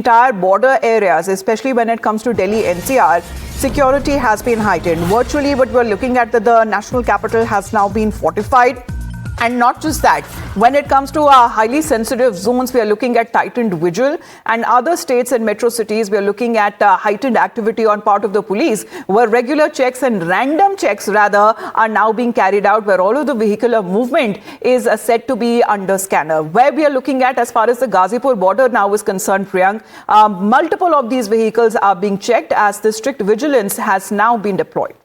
Entire border areas, especially when it comes to Delhi NCR, security has been heightened. Virtually, what we're looking at, that the national capital has now been fortified. And not just that, when it comes to our highly sensitive zones, we are looking at tightened vigil. And other states and metro cities, we are looking at heightened activity on part of the police, where regular checks and random checks, rather, are now being carried out, where all of the vehicular movement is said to be under scanner. Where we are looking at, as far as the Ghazipur border now is concerned, Priyank, multiple of these vehicles are being checked as the strict vigilance has now been deployed.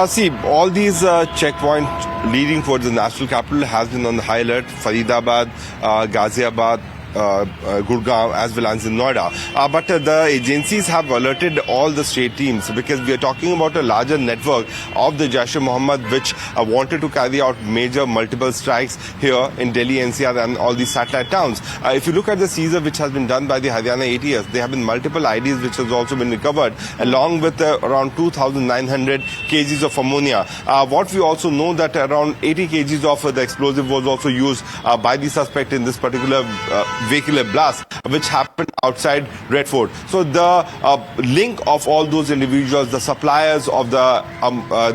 See, all these checkpoints leading towards the national capital has been on the high alert. Faridabad, Ghaziabad, Gurgaon as well as in Noida. But the agencies have alerted all the state teams because we are talking about a larger network of the Jaish-e-Mohammed which wanted to carry out major multiple strikes here in Delhi NCR and all these satellite towns. If you look at the seizure which has been done by the Haryana ATS, there have been multiple IDs which has also been recovered along with around 2,900 kgs of ammonia. What we also know that around 80 kgs of the explosive was also used by the suspect in this particular vehicular blast which happened outside Red Fort. So the link of all those individuals, the suppliers of the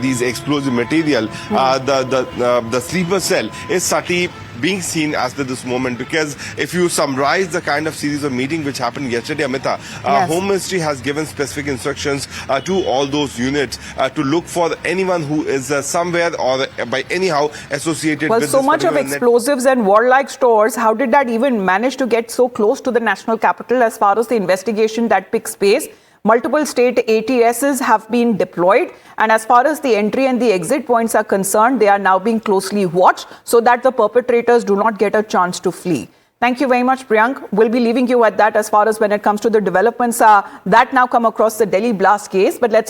these explosive material, the sleeper cell is certainly being seen as per this moment, because if you summarize the kind of series of meeting which happened yesterday, Amita, yes, Home Ministry has given specific instructions to all those units to look for anyone who is somewhere or by anyhow associated with so much of explosives and warlike stores. How did that even manage to get so close to the national capital as far as the investigation that picks pace? Multiple state ATSs have been deployed, and as far as the entry and the exit points are concerned, they are now being closely watched so that the perpetrators do not get a chance to flee. Thank you very much, Priyank. We'll be leaving you at that as far as when it comes to the developments that now come across the Delhi blast case. But let's